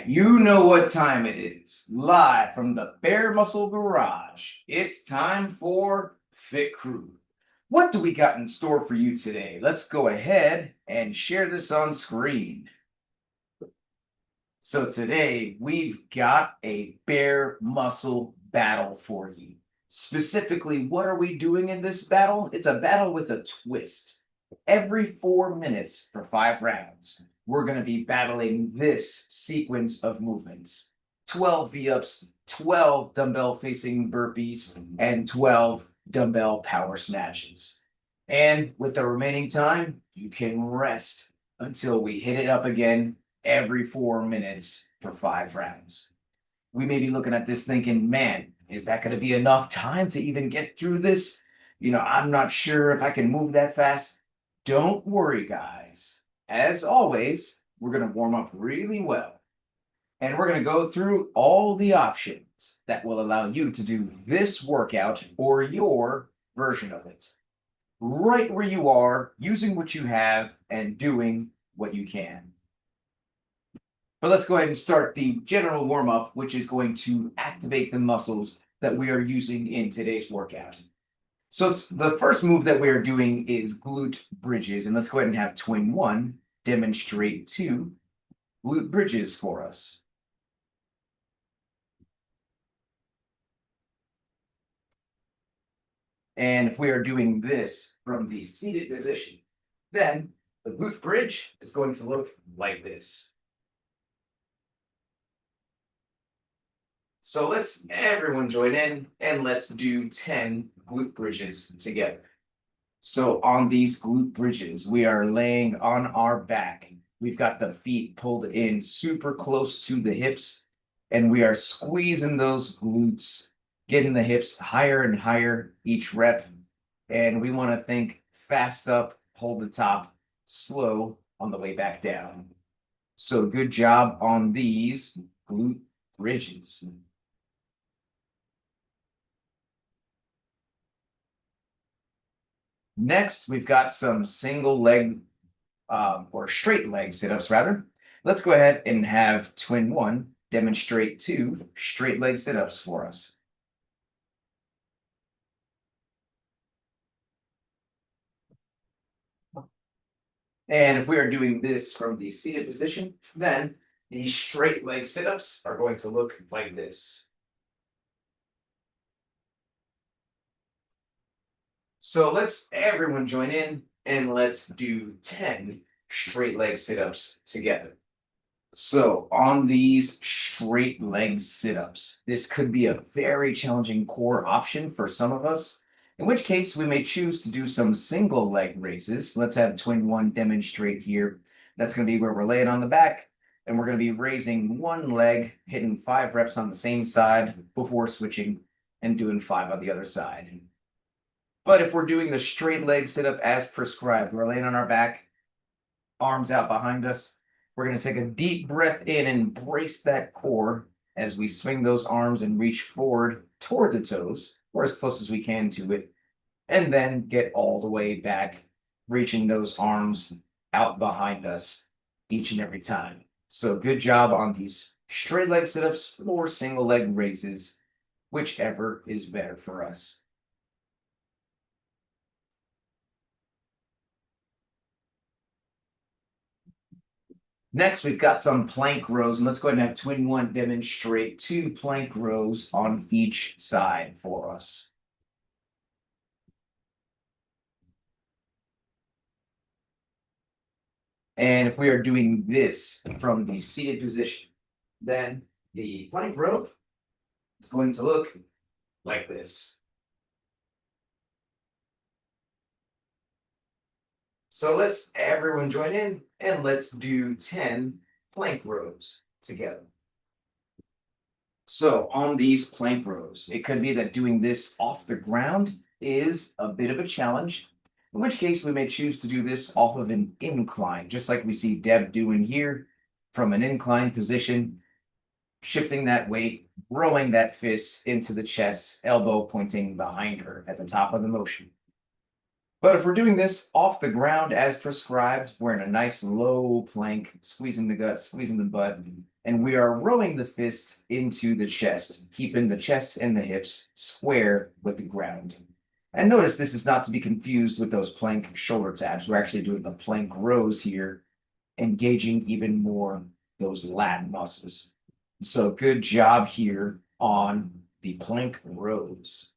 right, you know what time it is. Live from the BearMuscle Garage. It's time for Fit Crew. What do we got in store for you today? Let's go ahead and share this on screen. So today we've got a BearMuscle battle for you. Specifically, what are we doing in this battle? It's a battle with a twist. Every 4 minutes for 5 rounds, we're going to be battling this sequence of movements. 12 V-ups, 12 dumbbell facing burpees, and 12 dumbbell power snatches. And with the remaining time, you can rest until we hit it up again every 4 minutes for 5 rounds. We may be looking at this thinking, man, is that going to be enough time to even get through this? I'm not sure if I can move that fast. Don't worry, guys. As always, we're going to warm up really well. And we're going to go through all the options that will allow you to do this workout or your version of it. Right where you are, using what you have and doing what you can. But let's go ahead and start the general warm-up, which is going to activate the muscles that we are using in today's workout. So the first move that we are doing is glute bridges. And let's go ahead and have Twin 1 demonstrate 2 glute bridges for us. And if we are doing this from the seated position, then the glute bridge is going to look like this. So let's everyone join in and let's do 10 glute bridges together. So on these glute bridges, we are laying on our back. We've got the feet pulled in super close to the hips, and we are squeezing those glutes, getting the hips higher and higher each rep. And we want to think fast up, hold the top, slow on the way back down. So good job on these glute bridges. Next, we've got some single leg or straight leg sit-ups rather. Let's go ahead and have Twin 1 demonstrate 2 straight leg sit-ups for us. And if we are doing this from the seated position, then the straight leg sit-ups are going to look like this. So let's everyone join in and let's do 10 straight leg sit-ups together. So on these straight leg sit-ups, this could be a very challenging core option for some of us, in which case we may choose to do some single leg raises. Let's have Twin 1 demonstrate here. That's going to be where we're laying on the back, and we're going to be raising one leg, hitting 5 reps on the same side before switching and doing 5 on the other side. But if we're doing the straight leg sit-up as prescribed, we're laying on our back, arms out behind us. We're going to take a deep breath in and brace that core as we swing those arms and reach forward toward the toes, or as close as we can to it, and then get all the way back, reaching those arms out behind us each and every time. So good job on these straight leg sit-ups or single leg raises, whichever is better for us. Next, we've got some plank rows, and let's go ahead and have Twin 1 demonstrate 2 plank rows on each side for us. And if we are doing this from the seated position, then the plank row is going to look like this. So let's everyone join in and let's do 10 plank rows together. So on these plank rows, it could be that doing this off the ground is a bit of a challenge, in which case we may choose to do this off of an incline, just like we see Deb doing here from an incline position, shifting that weight, rowing that fist into the chest, elbow pointing behind her at the top of the motion. But if we're doing this off the ground as prescribed, we're in a nice low plank, squeezing the gut, squeezing the butt, And we are rowing the fists into the chest, keeping the chest and the hips square with the ground. And notice this is not to be confused with those plank shoulder taps. We're actually doing the plank rows here, engaging even more those lat muscles. So good job here on the plank rows.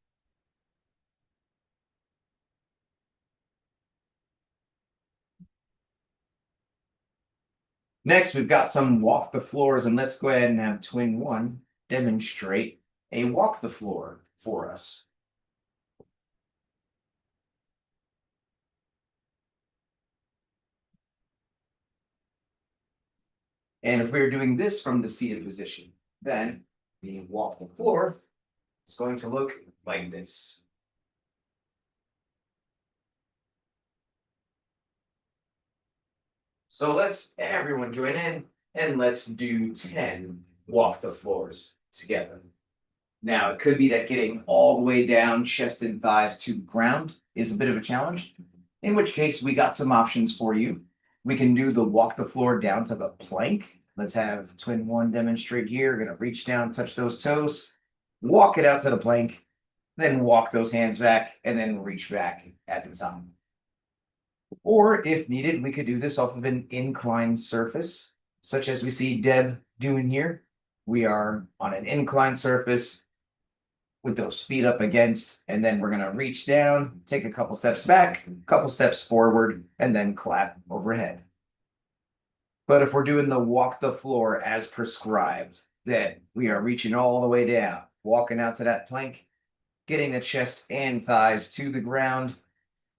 Next, we've got some walk the floors, and let's go ahead and have twin one demonstrate a walk the floor for us. And if we're doing this from the seated position, then the walk the floor is going to look like this. So let's everyone join in and let's do 10 walk the floors together. Now, it could be that getting all the way down, chest and thighs to ground is a bit of a challenge, in which case we got some options for you. We can do the walk the floor down to the plank. Let's have twin one demonstrate here. We're going to reach down, touch those toes, walk it out to the plank, then walk those hands back, and then reach back at the top. Or if needed, we could do this off of an inclined surface, such as we see Deb doing here. We are on an inclined surface with those feet up against, and then we're going to reach down, take a couple steps back, a couple steps forward, and then clap overhead. But if we're doing the walk the floor as prescribed, then we are reaching all the way down, walking out to that plank, getting the chest and thighs to the ground,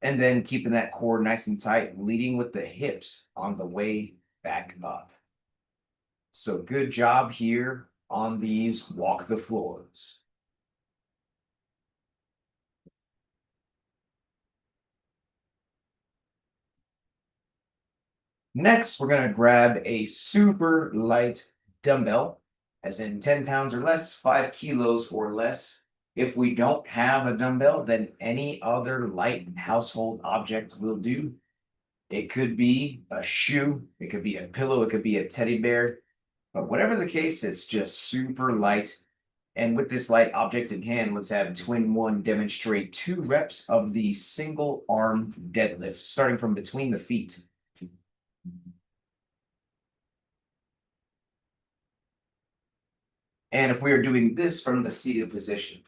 and then keeping that core nice and tight, leading with the hips on the way back up. So good job here on these walk the floors. Next, we're going to grab a super light dumbbell, as in 10 pounds or less, 5 kilos or less. If we don't have a dumbbell, then any other light household object will do. It could be a shoe, it could be a pillow, it could be a teddy bear. But whatever the case, it's just super light. And with this light object in hand, let's have twin one demonstrate 2 reps of the single arm deadlift, starting from between the feet. And if we are doing this from the seated position,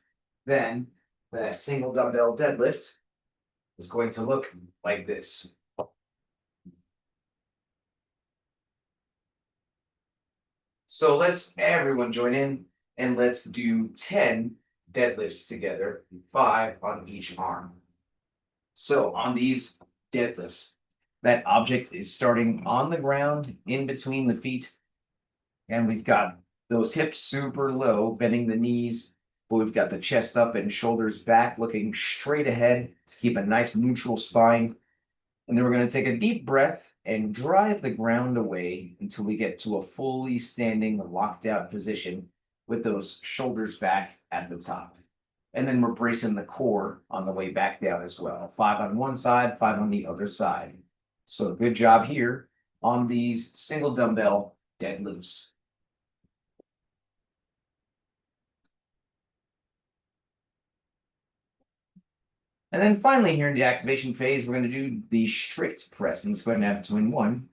then the single dumbbell deadlift is going to look like this. So let's everyone join in and let's do 10 deadlifts together, 5 on each arm. So on these deadlifts, that object is starting on the ground in between the feet, and we've got those hips super low, bending the knees, but we've got the chest up and shoulders back, looking straight ahead to keep a nice neutral spine. And then we're going to take a deep breath and drive the ground away until we get to a fully standing, locked out position with those shoulders back at the top. And then we're bracing the core on the way back down as well. 5 on one side, 5 on the other side. So good job here on these single dumbbell deadlifts. And then finally here in the activation phase, we're going to do the strict press. And let's go ahead and have twin one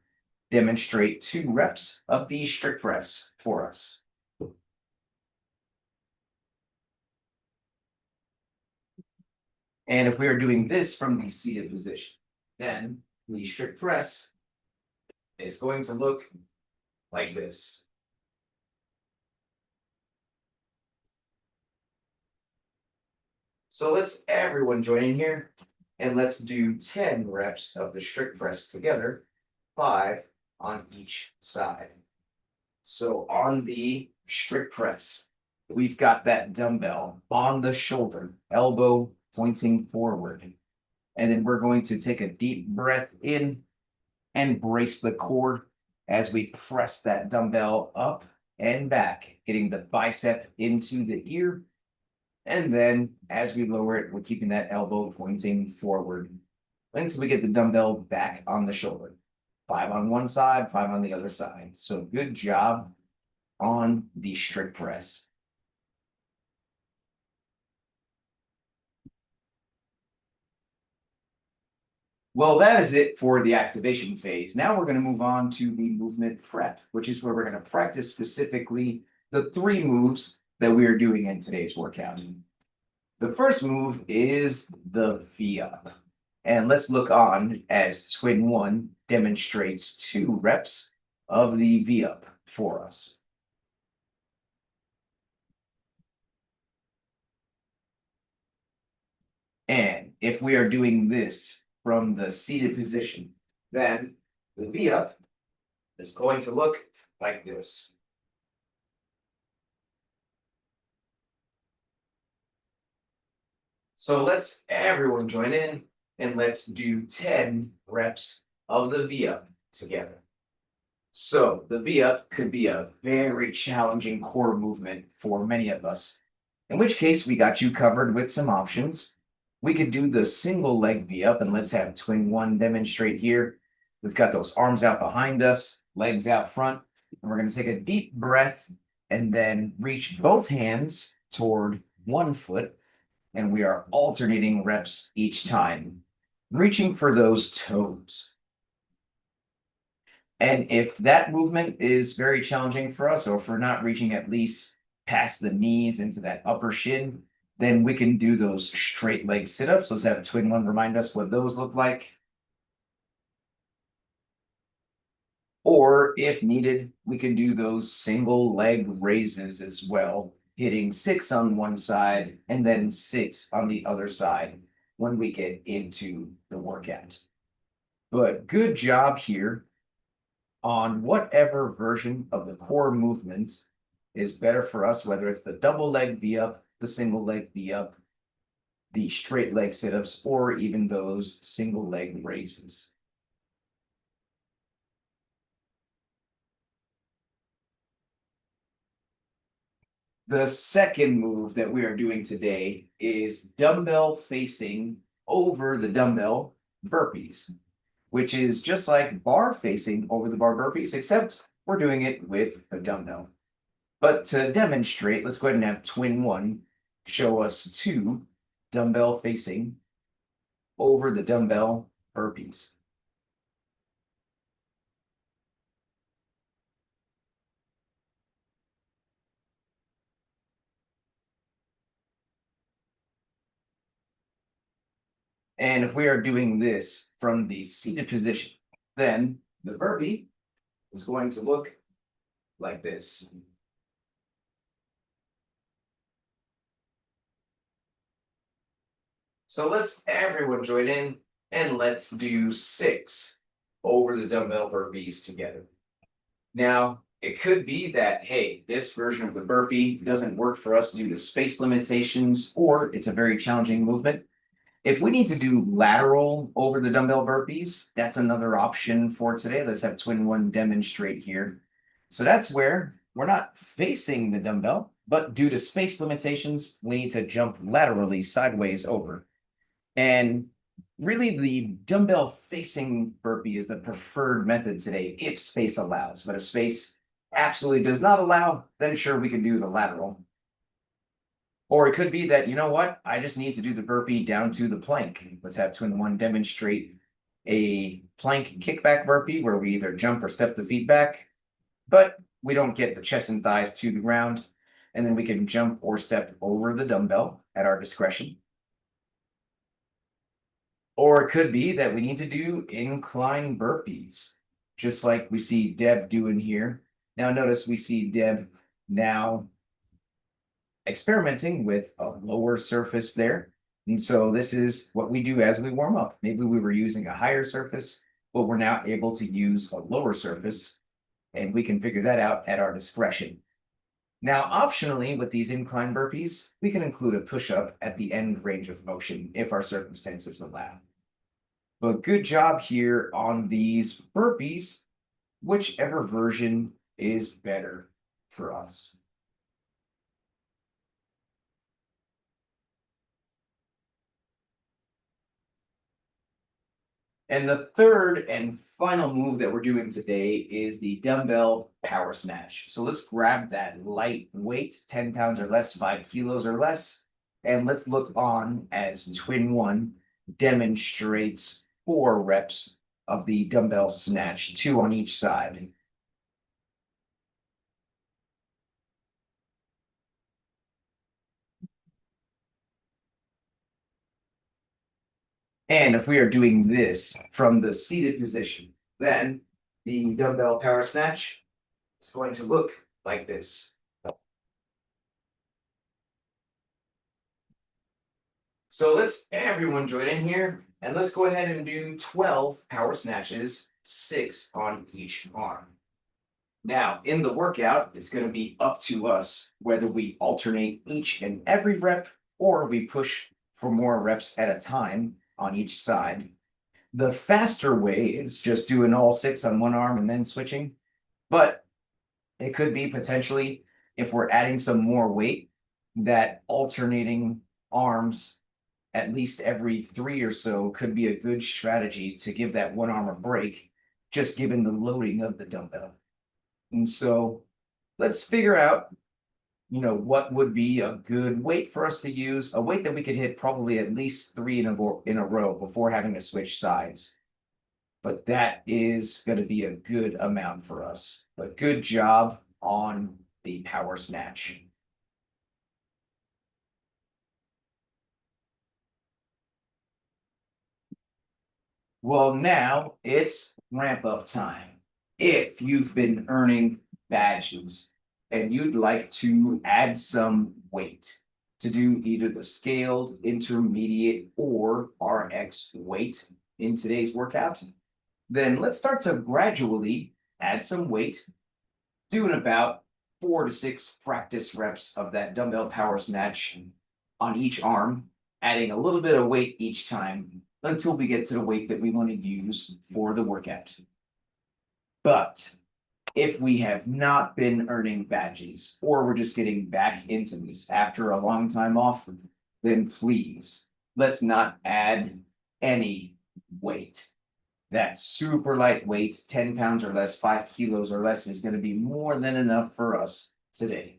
demonstrate 2 reps of the strict press for us. And if we are doing this from the seated position, then the strict press is going to look like this. So let's everyone join in here and let's do 10 reps of the strict press together, 5 on each side. So on the strict press, we've got that dumbbell on the shoulder, elbow pointing forward. And then we're going to take a deep breath in and brace the core as we press that dumbbell up and back, getting the bicep into the ear. And then as we lower it, we're keeping that elbow pointing forward until we get the dumbbell back on the shoulder. 5 on one side, 5 on the other side. So good job on the strict press. Well, that is it for the activation phase. Now we're going to move on to the movement prep, which is where we're going to practice specifically the 3 moves that we are doing in today's workout. The first move is the V-up. And let's look on as Twin 1 demonstrates 2 reps of the V-up for us. And if we are doing this from the seated position, then the V-up is going to look like this. So let's everyone join in and let's do 10 reps of the V-up together. So the V-up could be a very challenging core movement for many of us, in which case we got you covered with some options. We could do the single leg V-up, and let's have Twin 1 demonstrate here. We've got those arms out behind us, legs out front, and we're going to take a deep breath and then reach both hands toward one foot, and we are alternating reps each time, reaching for those toes. And if that movement is very challenging for us, or if we're not reaching at least past the knees into that upper shin, then we can do those straight leg sit-ups. Let's have Twin 1 remind us what those look like. Or if needed, we can do those single leg raises as well, hitting 6 on one side and then 6 on the other side when we get into the workout. But good job here on whatever version of the core movement is better for us, whether it's the double leg V-up, the single leg V-up, the straight leg sit-ups, or even those single leg raises. The second move that we are doing today is dumbbell facing over the dumbbell burpees, which is just like bar facing over the bar burpees, except we're doing it with a dumbbell. But to demonstrate, let's go ahead and have Twin 1 show us 2 dumbbell facing over the dumbbell burpees. And if we are doing this from the seated position, then the burpee is going to look like this. So let's everyone join in and let's do 6 over the dumbbell burpees together. Now, it could be that, hey, this version of the burpee doesn't work for us due to space limitations, or it's a very challenging movement. If we need to do lateral over the dumbbell burpees, that's another option for today. Let's have Twin 1 demonstrate here. So that's where we're not facing the dumbbell, but due to space limitations, we need to jump laterally sideways over. And really, the dumbbell facing burpee is the preferred method today if space allows. But if space absolutely does not allow, then sure, we can do the lateral. Or it could be that, you know what, I just need to do the burpee down to the plank. Let's have Twin 1 demonstrate a plank kickback burpee where we either jump or step the feet back, but we don't get the chest and thighs to the ground. And then we can jump or step over the dumbbell at our discretion. Or it could be that we need to do incline burpees, just like we see Deb doing here. Now notice we see Deb now experimenting with a lower surface there. And so this is what we do as we warm up. Maybe we were using a higher surface, but we're now able to use a lower surface, and we can figure that out at our discretion. Now, optionally, with these incline burpees, we can include a push-up at the end range of motion if our circumstances allow. But good job here on these burpees, whichever version is better for us. And the third and final move that we're doing today is the dumbbell power snatch. So let's grab that light weight, 10 pounds or less, 5 kilos or less, and let's look on as twin one demonstrates 4 reps of the dumbbell snatch, 2 on each side. And if we are doing this from the seated position, then the dumbbell power snatch is going to look like this. So let's everyone join in here and let's go ahead and do 12 power snatches, 6 on each arm. Now, in the workout, it's going to be up to us whether we alternate each and every rep or we push for more reps at a time on each side. The faster way is just doing all 6 on one arm and then switching. But it could be potentially, if we're adding some more weight, that alternating arms at least every 3 or so could be a good strategy to give that one arm a break, just given the loading of the dumbbell. And so let's figure out, what would be a good weight for us to use, a weight that we could hit probably at least 3 in a row before having to switch sides. But that is going to be a good amount for us. But good job on the power snatch. Well, now it's ramp up time. If you've been earning badges and you'd like to add some weight to do either the scaled, intermediate, or RX weight in today's workout, then let's start to gradually add some weight, doing about 4 to 6 practice reps of that dumbbell power snatch on each arm, adding a little bit of weight each time until we get to the weight that we want to use for the workout. But if we have not been earning badges or we're just getting back into this after a long time off, then please let's not add any weight. That super lightweight, 10 pounds or less, 5 kilos or less is going to be more than enough for us today.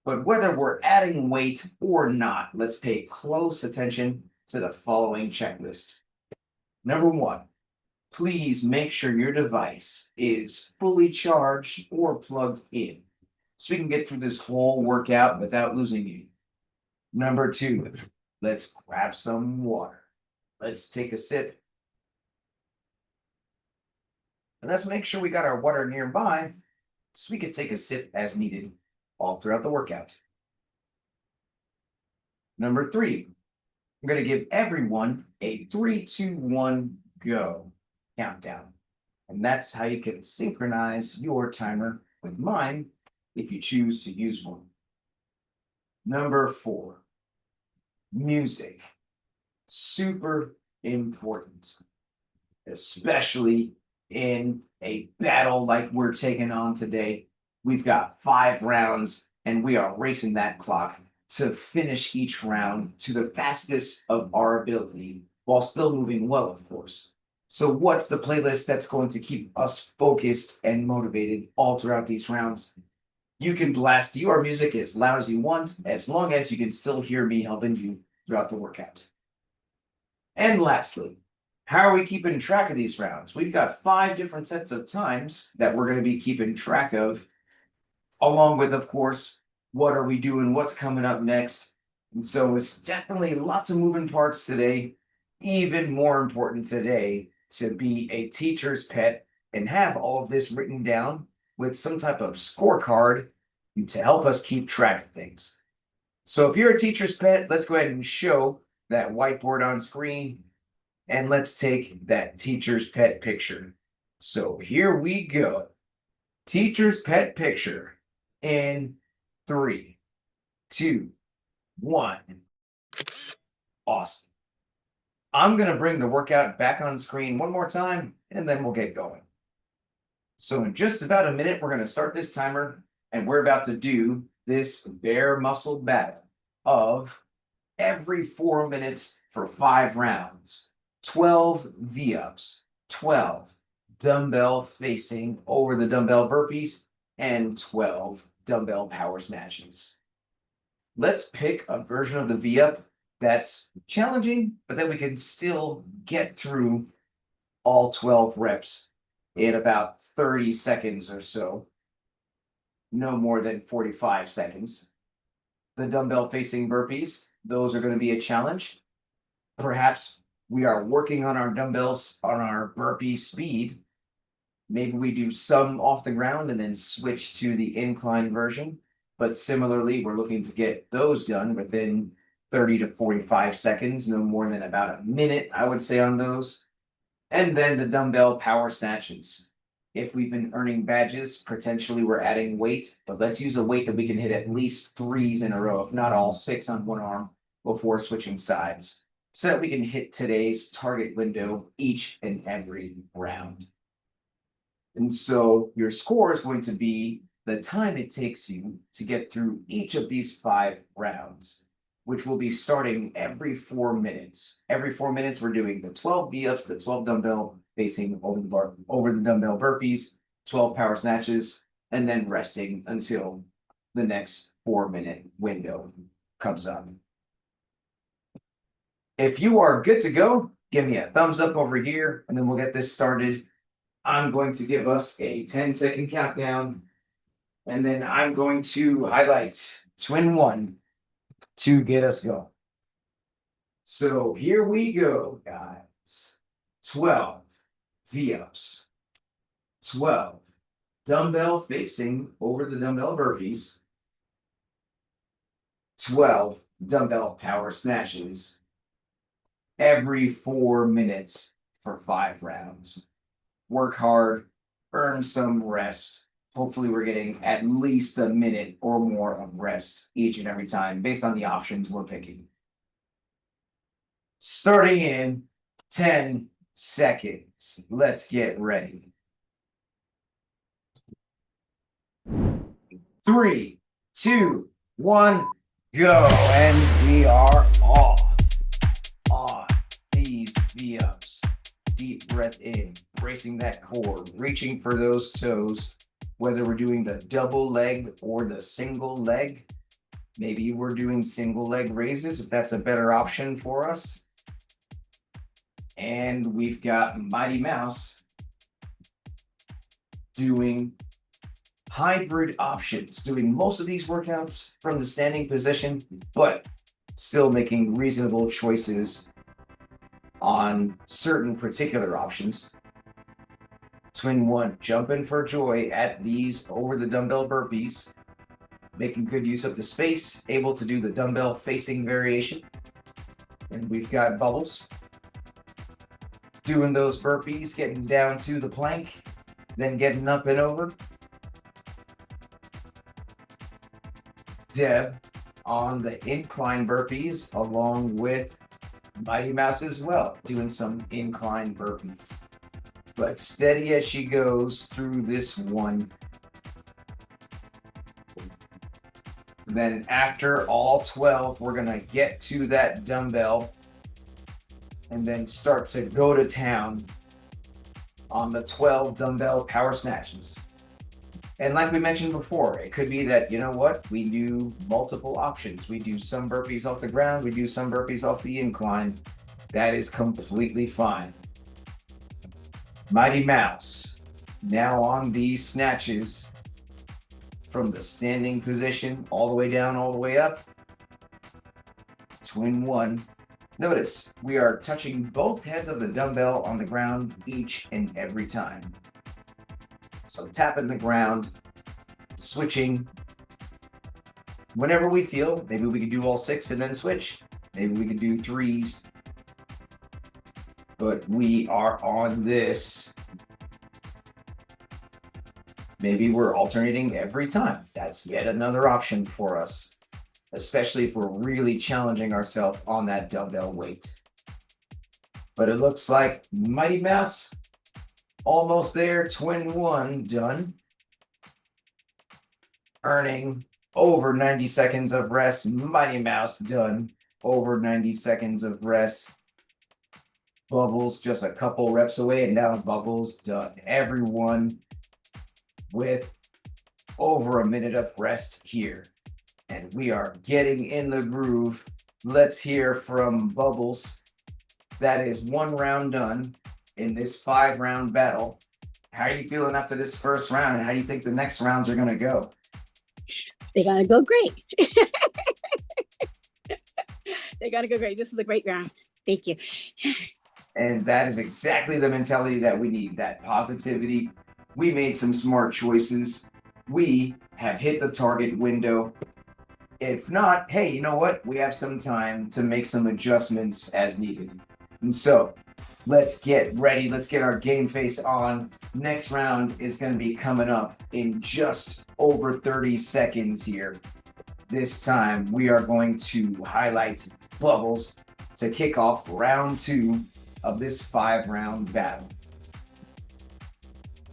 But whether we're adding weight or not, let's pay close attention to the following checklist. Number 1, please make sure your device is fully charged or plugged in so we can get through this whole workout without losing you. Number 2, let's grab some water. Let's take a sip. And let's make sure we got our water nearby so we can take a sip as needed all throughout the workout. Number 3, I'm going to give everyone a 3, 2, 1, go countdown. And that's how you can synchronize your timer with mine if you choose to use one. Number 4, music. Super important, especially in a battle like we're taking on today. We've got 5 rounds and we are racing that clock to finish each round to the fastest of our ability while still moving well, of course. So what's the playlist that's going to keep us focused and motivated all throughout these rounds? You can blast your music as loud as you want, as long as you can still hear me helping you throughout the workout. And lastly, how are we keeping track of these rounds? We've got 5 different sets of times that we're going to be keeping track of, along with, of course, what are we doing, what's coming up next. And so it's definitely lots of moving parts today. Even more important today to be a teacher's pet and have all of this written down with some type of scorecard to help us keep track of things. So if you're a teacher's pet, let's go ahead and show that whiteboard on screen and let's take that teacher's pet picture. So here we go. Teacher's pet picture in 3, 2, 1. Awesome. I'm going to bring the workout back on screen one more time, and then we'll get going. So in just about a minute, we're going to start this timer, and we're about to do this bare muscle battle of every 4 minutes for 5 rounds. 12 V-ups, 12 dumbbell facing over the dumbbell burpees, and 12 dumbbell power snatches. Let's pick a version of the V-up that's challenging, but that we can still get through all 12 reps in about 30 seconds or so. No more than 45 seconds. The dumbbell facing burpees, those are going to be a challenge. Perhaps we are working on our dumbbells on our burpee speed. Maybe we do some off the ground and then switch to the incline version. But similarly, we're looking to get those done within 30 to 45 seconds, no more than about a minute, I would say, on those. And then the dumbbell power snatches. If we've been earning badges, potentially we're adding weight, but let's use a weight that we can hit at least 3s in a row, if not all 6 on one arm, before switching sides, so that we can hit today's target window each and every round. And so your score is going to be the time it takes you to get through each of these 5 rounds, which will be starting every 4 minutes. Every 4 minutes, we're doing the 12 V-ups, the 12 dumbbell facing over the dumbbell burpees, 12 power snatches, and then resting until the next 4-minute window comes up. If you are good to go, give me a thumbs up over here, and then we'll get this started. I'm going to give us a 10-second countdown, and then I'm going to highlight twin 1 to get us going. So here we go, guys. 12 V-ups, 12 dumbbell facing over the dumbbell burpees, 12 dumbbell power snatches every 4 minutes for 5 rounds. Work hard, earn some rest. Hopefully we're getting at least a minute or more of rest each and every time based on the options we're picking. Starting in 10 seconds. Let's get ready. 3, 2, 1, go. And we are off on these V-ups. Deep breath in, bracing that core, reaching for those toes, whether we're doing the double leg or the single leg. Maybe we're doing single leg raises if that's a better option for us. And we've got Mighty Mouse doing hybrid options, doing most of these workouts from the standing position, but still making reasonable choices on certain particular options. Twin 1 jumping for joy at these over the dumbbell burpees, making good use of the space, able to do the dumbbell facing variation. And we've got Bubbles doing those burpees, getting down to the plank, then getting up and over. Deb on the incline burpees along with Mighty Mouse as well, doing some incline burpees. But steady as she goes through this one. Then after all 12, we're gonna get to that dumbbell and then start to go to town on the 12 dumbbell power snatches. And like we mentioned before, it could be that, you know what, we do multiple options. We do some burpees off the ground, we do some burpees off the incline. That is completely fine. Mighty Mouse, now on these snatches from the standing position all the way down, all the way up. Twin 1. Notice we are touching both heads of the dumbbell on the ground each and every time. So tapping the ground, switching whenever we feel. Maybe we could do all 6 and then switch. Maybe we could do 3s. But we are on this. Maybe we're alternating every time. That's yet another option for us, especially if we're really challenging ourselves on that dumbbell weight. But it looks like Mighty Mouse almost there. Twin 1 done. Earning over 90 seconds of rest. Mighty Mouse done. Over 90 seconds of rest. Bubbles just a couple reps away, and now Bubbles done. Everyone with over a minute of rest here. And we are getting in the groove. Let's hear from Bubbles. That is 1 round done in this 5-round battle. How are you feeling after this first round, and how do you think the next rounds are going to go? They're going to go great. They're going to go great. This is a great round. Thank you. And that is exactly the mentality that we need, that positivity. We made some smart choices. We have hit the target window. If not, hey, you know what? We have some time to make some adjustments as needed. And so let's get ready. Let's get our game face on. Next round is going to be coming up in just over 30 seconds here. This time we are going to highlight Bubbles to kick off round 2 of this 5-round battle.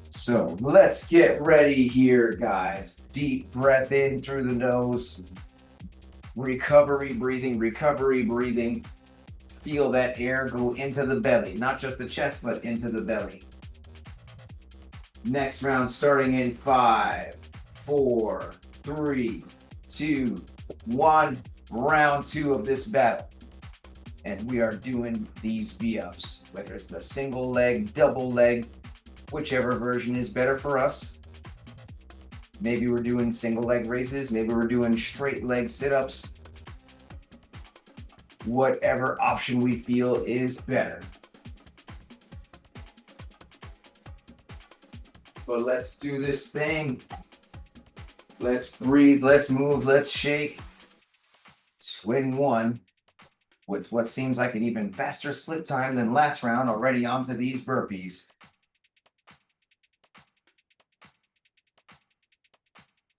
So let's get ready here, guys. Deep breath in through the nose. Recovery breathing, recovery breathing. Feel that air go into the belly, not just the chest, but into the belly. Next round starting in 5, 4, 3, 2, 1. Round 2 of this battle. And we are doing these V-ups, whether it's the single leg, double leg, whichever version is better for us. Maybe we're doing single leg raises, maybe we're doing straight leg sit-ups. Whatever option we feel is better. But let's do this thing. Let's breathe, let's move, let's shake. Twin 1 with what seems like an even faster split time than last round, already onto these burpees.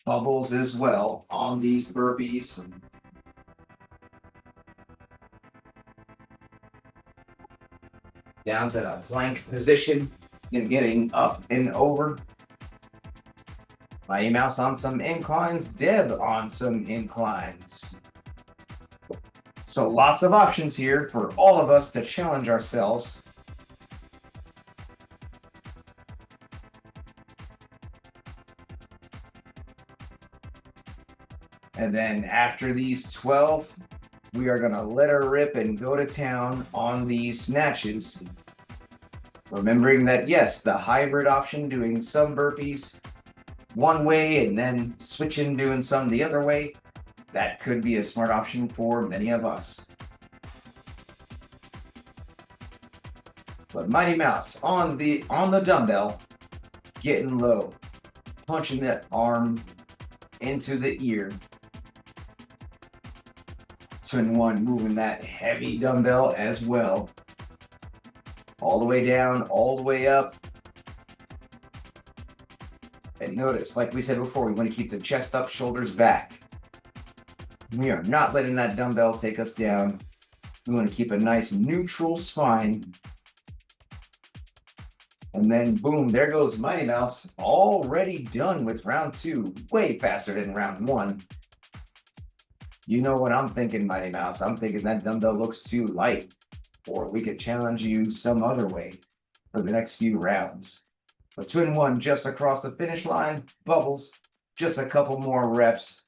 Bubbles as well on these burpees. Down to the plank position and getting up and over. Mighty Mouse on some inclines, Deb on some inclines. So lots of options here for all of us to challenge ourselves. And then after these 12, we are gonna let her rip and go to town on these snatches. Remembering that, yes, the hybrid option, doing some burpees one way and then switching doing some the other way, that could be a smart option for many of us. But Mighty Mouse on the dumbbell, getting low, punching that arm into the ear. Twin 1 moving that heavy dumbbell as well. All the way down, all the way up. And notice, like we said before, we want to keep the chest up, shoulders back. We are not letting that dumbbell take us down. We want to keep a nice neutral spine. And then boom, there goes Mighty Mouse, already done with round 2, way faster than round 1. You know what I'm thinking, Mighty Mouse. I'm thinking that dumbbell looks too light, or we could challenge you some other way for the next few rounds. But Twin 1 just across the finish line. Bubbles, just a couple more reps.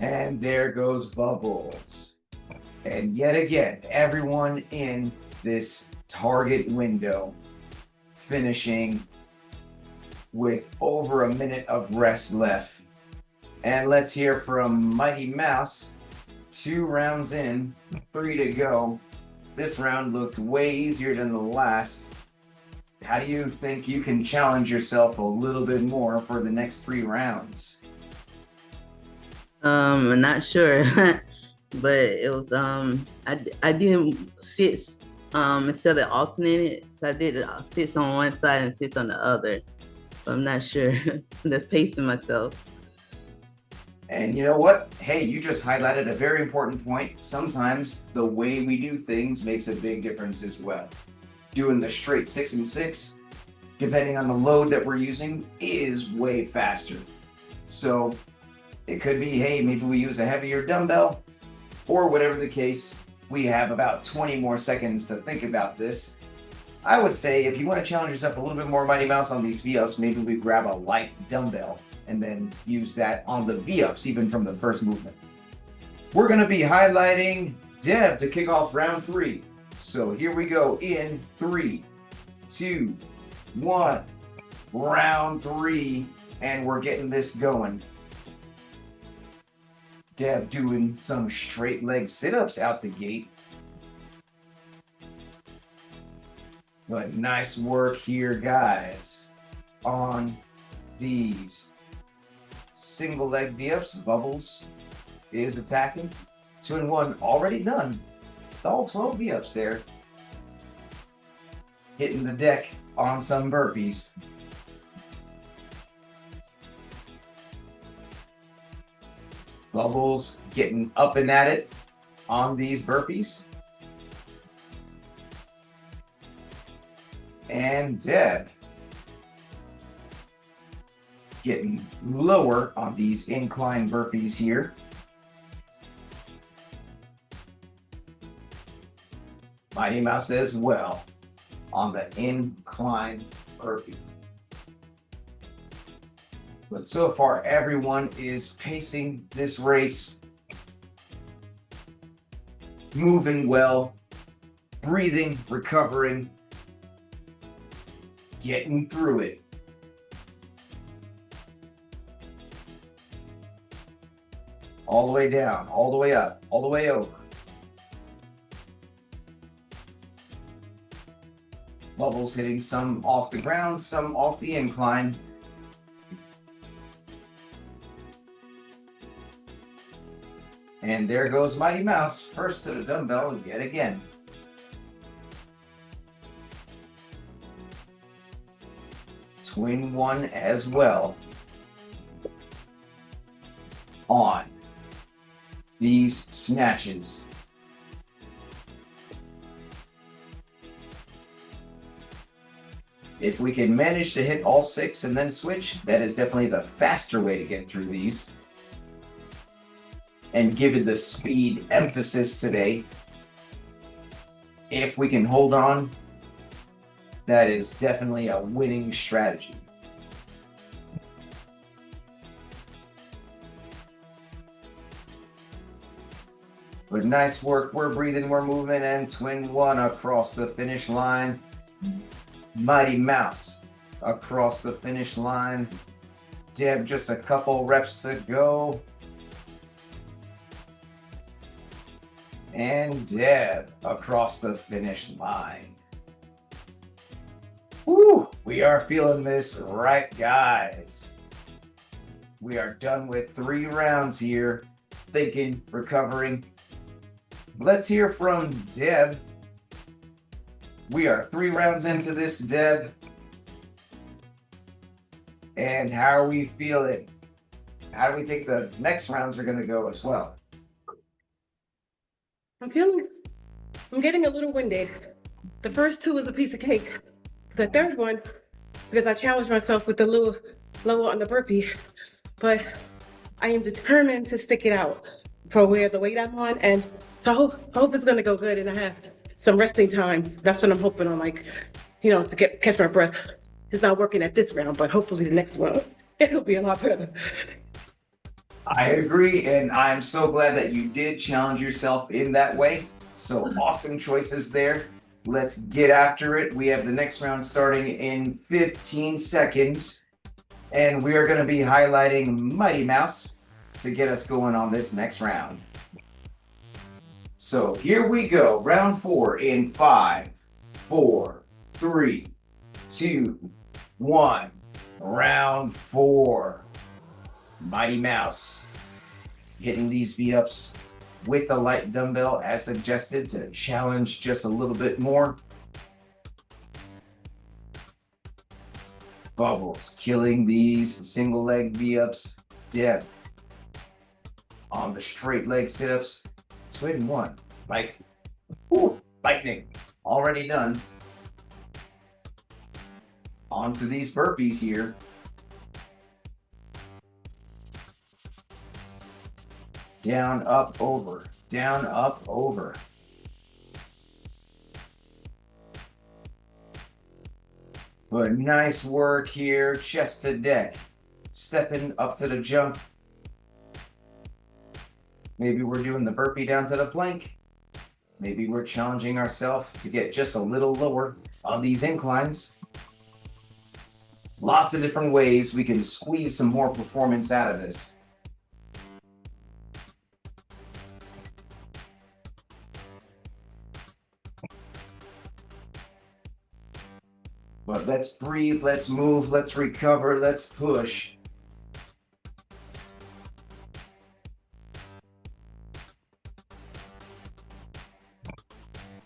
And there goes Bubbles. And yet again, everyone in this target window finishing with over a minute of rest left. And let's hear from Mighty Mouse. 2 rounds in, 3 to go. This round looked way easier than the last. How do you think you can challenge yourself a little bit more for the next 3 rounds? I'm not sure, but it was I didn't sit instead of alternated, so I did sits on one side and sits on the other. So I'm not sure. I'm just pacing myself. And you know what? Hey, you just highlighted a very important point. Sometimes the way we do things makes a big difference as well. Doing the straight 6 and 6, depending on the load that we're using, is way faster. So It could be, hey, maybe we use a heavier dumbbell, or whatever the case. We have about 20 more seconds to think about this. I would say if you want to challenge yourself a little bit more, Mighty Mouse, on these V-ups, maybe we grab a light dumbbell and then use that on the V-ups, even from the first movement. We're going to be highlighting Deb to kick off round 3. So here we go in 3, 2, 1. Round 3, and we're getting this going. Deb doing some straight leg sit-ups out the gate. But nice work here, guys, on these single leg V-ups. Bubbles is attacking. 2 and 1 already done. All 12 V-ups there. Hitting the deck on some burpees. Bubbles getting up and at it on these burpees. And Deb getting lower on these incline burpees here. Mighty Mouse as well on the incline burpee. But so far, everyone is pacing this race, moving well, breathing, recovering, getting through it. All the way down, all the way up, all the way over. Bubbles hitting some off the ground, some off the incline. And there goes Mighty Mouse, first to the dumbbell yet again. Twin 1 as well on these snatches. If we can manage to hit all 6 and then switch, that is definitely the faster way to get through these. And give it the speed emphasis today. If we can hold on, that is definitely a winning strategy. But nice work, we're breathing, we're moving, and Twin 1 across the finish line. Mighty Mouse across the finish line. Deb, just a couple reps to go. And Deb across the finish line. Woo! We are feeling this right, guys. We are done with 3 rounds here. Thinking, recovering. Let's hear from Deb. We are 3 rounds into this, Deb. And how are we feeling? How do we think the next rounds are going to go as well? I'm getting a little winded. The first 2 was a piece of cake. The third one, because I challenged myself with a little lower on the burpee, but I am determined to stick it out for where the weight I'm on, and so I hope it's gonna go good, and I have some resting time. That's what I'm hoping on, like, to catch my breath. It's not working at this round, but hopefully the next one, it'll be a lot better. I agree, and I'm so glad that you did challenge yourself in that way. So awesome choices there. Let's get after it. We have the next round starting in 15 seconds, and we are going to be highlighting Mighty Mouse to get us going on this next round. So here we go. Round 4 in 5, 4, 3, 2, 1. Round 4. Mighty Mouse hitting these V-ups with a light dumbbell as suggested to challenge just a little bit more. Bubbles killing these single leg V-ups. Deb on the straight leg sit-ups. Twin 1. Like, ooh, lightning. Already done. On to these burpees here. Down, up, over. Down, up, over. But nice work here, chest to deck. Stepping up to the jump. Maybe we're doing the burpee down to the plank. Maybe we're challenging ourselves to get just a little lower on these inclines. Lots of different ways we can squeeze some more performance out of this. But let's breathe, let's move, let's recover, let's push.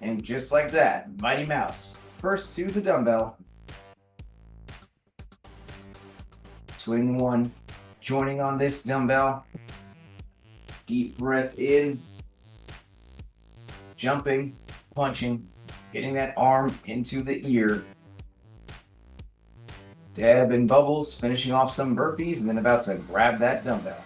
And just like that, Mighty Mouse. First to the dumbbell. Twin one, joining on this dumbbell. Deep breath in. Jumping, punching, getting that arm into the ear. Deb and Bubbles finishing off some burpees and then about to grab that dumbbell.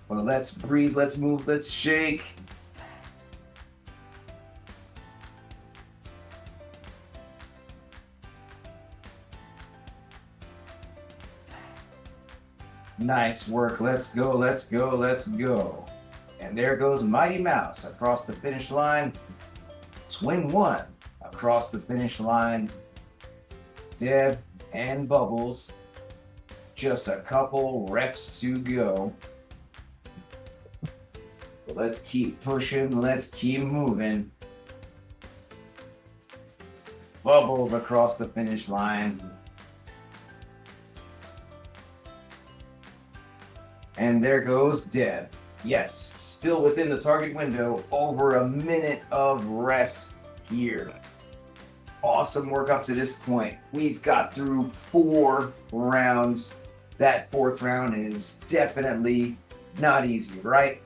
Well, let's breathe, let's move, let's shake. Nice work. Let's go, let's go, let's go. And there goes Mighty Mouse across the finish line. Twin one across the finish line. Deb and Bubbles. Just a couple reps to go. Let's keep pushing. Let's keep moving. Bubbles across the finish line. And there goes Deb. Yes, still within the target window, over a minute of rest here. Awesome work up to this point. We've got through 4 rounds. That 4th round is definitely not easy, right?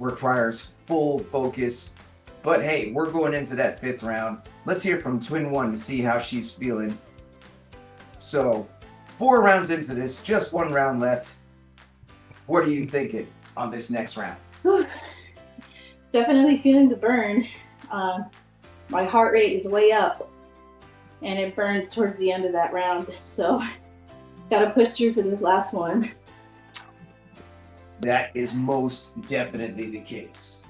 Requires full focus. But hey, we're going into that 5th round. Let's hear from Twin One to see how she's feeling. So, 4 rounds into this, just 1 round left. What are you thinking on this next round? Whew. Definitely feeling the burn. My heart rate is way up and it burns towards the end of that round. So gotta push through for this last one. That is most definitely the case.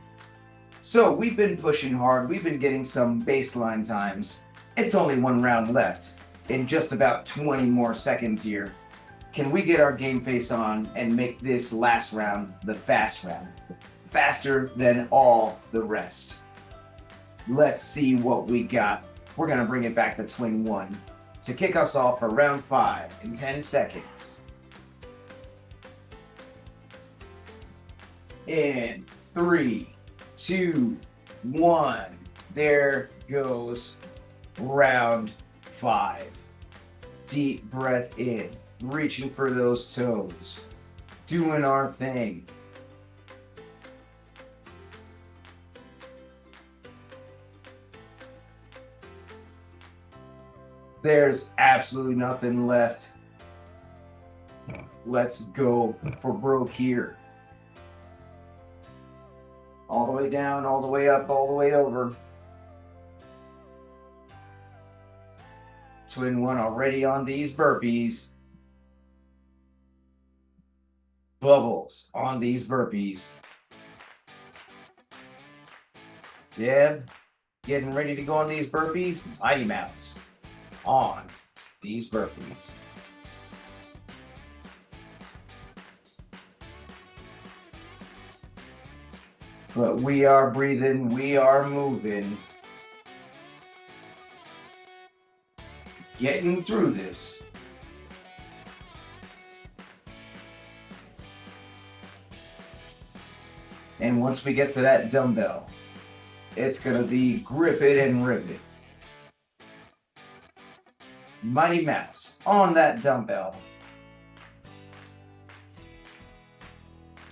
So we've been pushing hard. We've been getting some baseline times. It's only 1 round left in just about 20 more seconds here. Can we get our game face on and make this last round the fast round? Faster than all the rest. Let's see what we got. We're gonna bring it back to Twin One to kick us off for round 5 in 10 seconds. In 3, 2, 1. There goes round 5. Deep breath in. Reaching for those toes, doing our thing. There's absolutely nothing left. Let's go for broke here. All the way down, all the way up, all the way over. Twin One already on these burpees. Bubbles on these burpees. Deb getting ready to go on these burpees. Mighty Mouse on these burpees. But we are breathing, we are moving. Getting through this. And once we get to that dumbbell, it's gonna be grip it and rip it. Mighty Mouse on that dumbbell.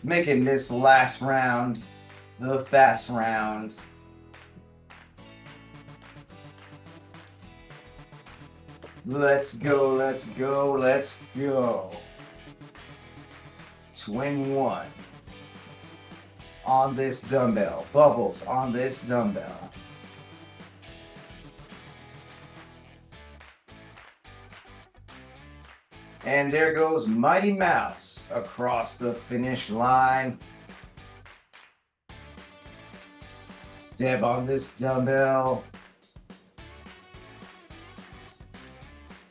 Making this last round the fast round. Let's go, let's go, let's go. Twin one on this dumbbell. Bubbles on this dumbbell. And there goes Mighty Mouse across the finish line. Deb on this dumbbell.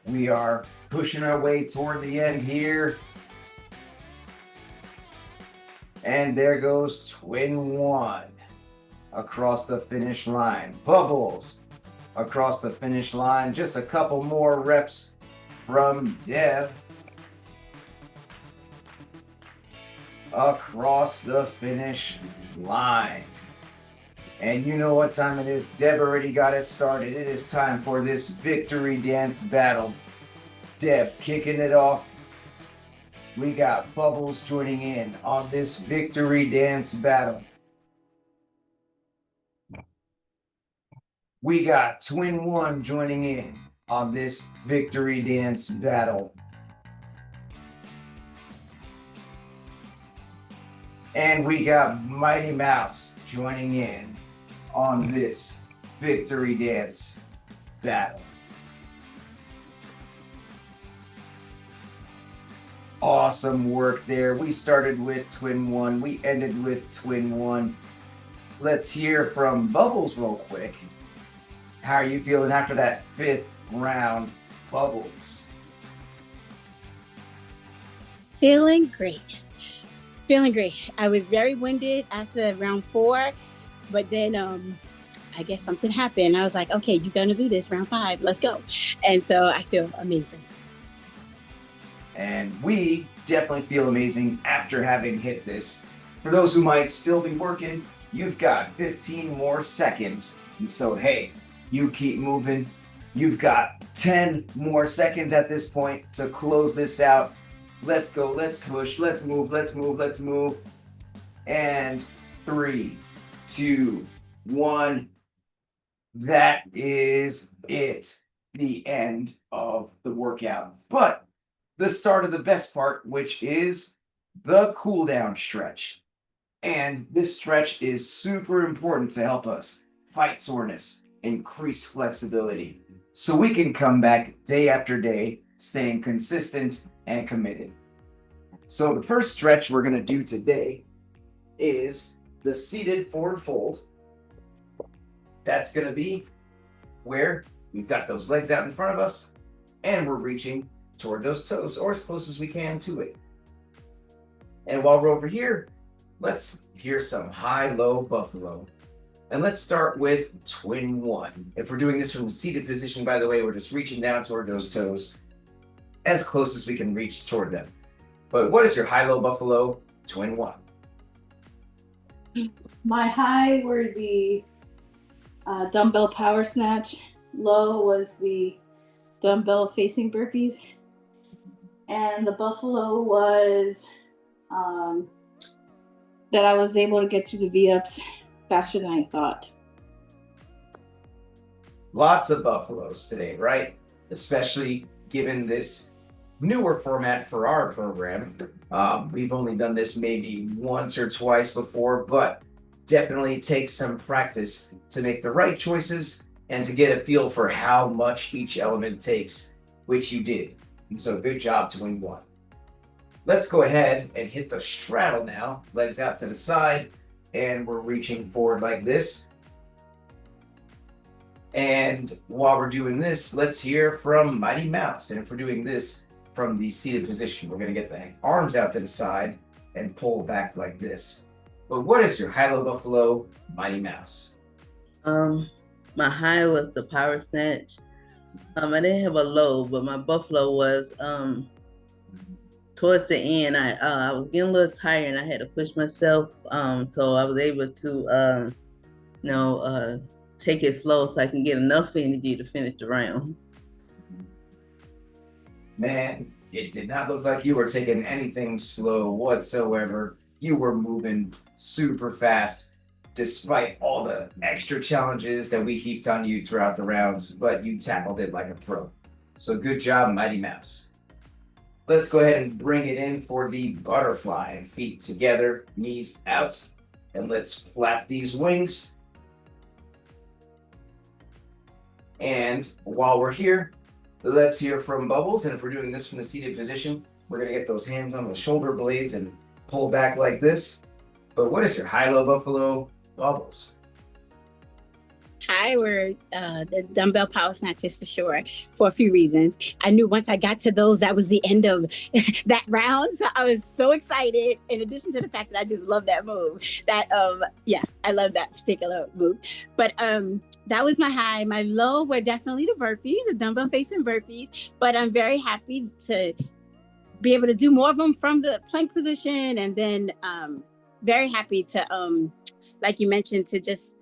We are pushing our way toward the end here. And there goes Twin one across the finish line. Bubbles across the finish line. Just a couple more reps from Deb. Across the finish line. And you know what time it is. Deb already got it started. It is time for this victory dance battle. Deb kicking it off. We got Bubbles joining in on this victory dance battle. We got Twin one joining in on this victory dance battle. And we got Mighty Mouse joining in on this victory dance battle. Awesome work there. We started with Twin one. We ended with Twin one. Let's hear from Bubbles real quick. How are you feeling after that 5th round, Bubbles? Feeling great. Feeling great. I was very winded after round 4, but then I guess something happened. I was like, okay, you're gonna do this round 5. Let's go. And so I feel amazing. And we definitely feel amazing after having hit this. For those who might still be working, you've got 15 more seconds. And so, hey, you keep moving. You've got 10 more seconds at this point to close this out. Let's go, let's push, let's move, let's move, let's move. And 3, 2, 1. That is it. The end of the workout. But the start of the best part, which is the cool down stretch. And this stretch is super important to help us fight soreness, increase flexibility, so we can come back day after day, staying consistent and committed. So the first stretch we're going to do today is the seated forward fold. That's going to be where we've got those legs out in front of us and we're reaching toward those toes or as close as we can to it. And while we're over here, let's hear some high-low buffalo. And let's start with Twin one. If we're doing this from the seated position, by the way, we're just reaching down toward those toes as close as we can reach toward them. But what is your high-low buffalo Twin one? My high were the dumbbell power snatch. Low was the dumbbell facing burpees. And the buffalo was that I was able to get to the V-ups faster than I thought. Lots of buffaloes today, right? Especially given this newer format for our program. We've only done this maybe once or twice before, but definitely takes some practice to make the right choices and to get a feel for how much each element takes, which you did. And so good job, Twin one. Let's go ahead and hit the straddle now. Legs out to the side, and we're reaching forward like this. And while we're doing this, let's hear from Mighty Mouse. And if we're doing this from the seated position, we're going to get the arms out to the side and pull back like this. But what is your high-low buffalo, Mighty Mouse? My high was the power snatch. I didn't have a low, but my buffalo was towards the end. I was getting a little tired and I had to push myself. So I was able to take it slow so I can get enough energy to finish the round. Man, it did not look like you were taking anything slow whatsoever. You were moving super fast despite all the extra challenges that we heaped on you throughout the rounds, but you tackled it like a pro. So good job, Mighty Mouse. Let's go ahead and bring it in for the butterfly. Feet together, knees out, and let's flap these wings. And while we're here, let's hear from Bubbles. And if we're doing this from the seated position, we're gonna get those hands on the shoulder blades and pull back like this. But what is your high-low buffalo, Bubbles? High were the dumbbell power snatches for sure, for a few reasons. I knew once I got to those, that was the end of that round. So I was so excited, in addition to the fact that I just love that move. I love that particular move. But that was my high. My low were definitely the burpees, the dumbbell facing burpees. But I'm very happy to be able to do more of them from the plank position. And then very happy to, like you mentioned, to just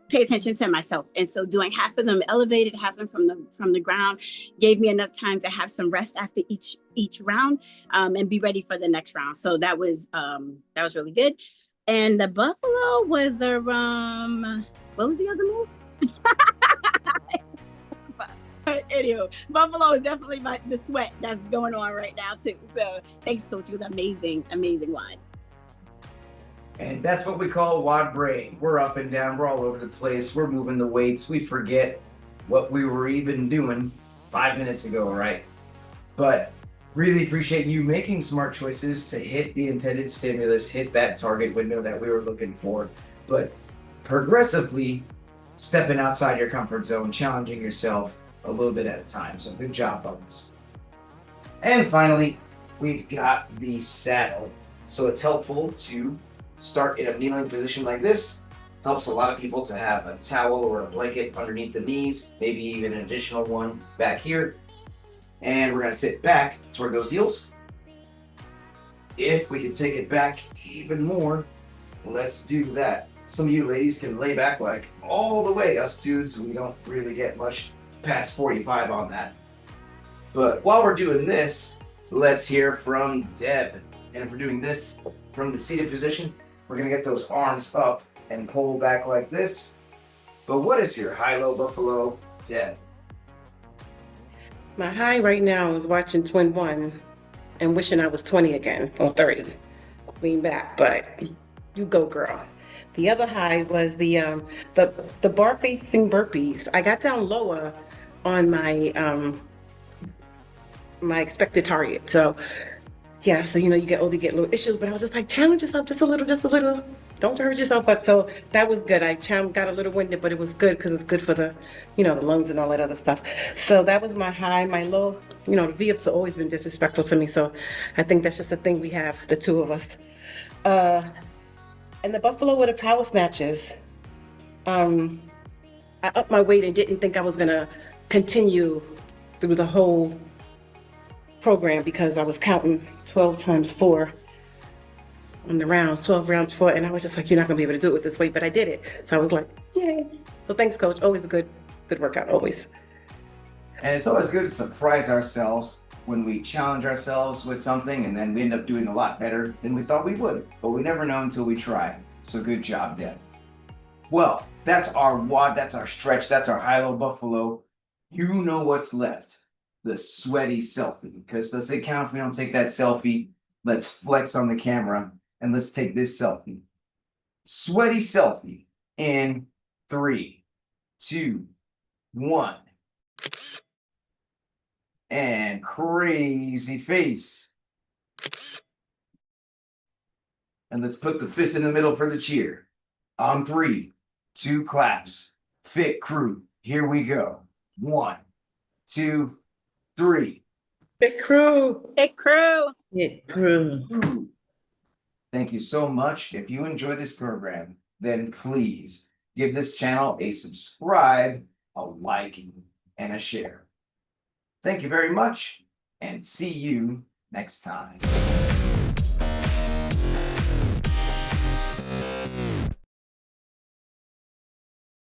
pay attention to myself. And so doing half of them elevated, half of them from the ground gave me enough time to have some rest after each round and be ready for the next round. So that was really good. And the buffalo was what was the other move? Anyway, buffalo is definitely the sweat that's going on right now too. So thanks, coach. It was amazing WOD. And that's what we call WOD brain. We're up and down, we're all over the place, we're moving the weights, we forget what we were even doing 5 minutes ago, right? But really appreciate you making smart choices to hit the intended stimulus, hit that target window that we were looking for, but progressively stepping outside your comfort zone, challenging yourself a little bit at a time. So good job, Bubbles. And finally, we've got the saddle. So it's helpful to start in a kneeling position like this. Helps a lot of people to have a towel or a blanket underneath the knees, maybe even an additional one back here. And we're gonna sit back toward those heels. If we can take it back even more, let's do that. Some of you ladies can lay back like all the way. Us dudes, we don't really get much past 45 on that. But while we're doing this, let's hear from Deb. And if we're doing this from the seated position, we're gonna get those arms up and pull back like this. But what is your high-low buffalo, Deb? My high right now is watching Twin One and wishing I was 20 again or 30. Lean back, but you go, girl. The other high was the bar facing burpees. I got down lower on my my expected target. So yeah, so you get older, you get little issues, but I was just like, challenge yourself just a little. Don't hurt yourself. But so that was good. I got a little winded, but it was good because it's good for the, the lungs and all that other stuff. So that was my high. My low, the V-ups have always been disrespectful to me. So I think that's just a thing we have, the two of us. And the buffalo with the power snatches, I upped my weight and didn't think I was gonna continue through the whole program because I was counting 12 times 4 on the rounds, 12 rounds 4, and I was just like, you're not gonna be able to do it with this weight, but I did it. So I was like, yay. So thanks, coach. Always a good workout, always. And it's always good to surprise ourselves when we challenge ourselves with something and then we end up doing a lot better than we thought we would, but we never know until we try. So good job, Deb. Well, that's our WOD, that's our stretch, that's our high-low buffalo. You know what's left, the sweaty selfie, because does it count if we don't take that selfie? Let's flex on the camera and let's take this selfie. Sweaty selfie in 3, 2, 1. And crazy face. And let's put the fist in the middle for the cheer. On 3, 2 claps. Fit crew. Here we go. 1, 2, 3. Fit crew. Hey, crew. Hit crew. Ooh. Thank you so much. If you enjoy this program, then please give this channel a subscribe, a like, and a share. Thank you very much, and see you next time.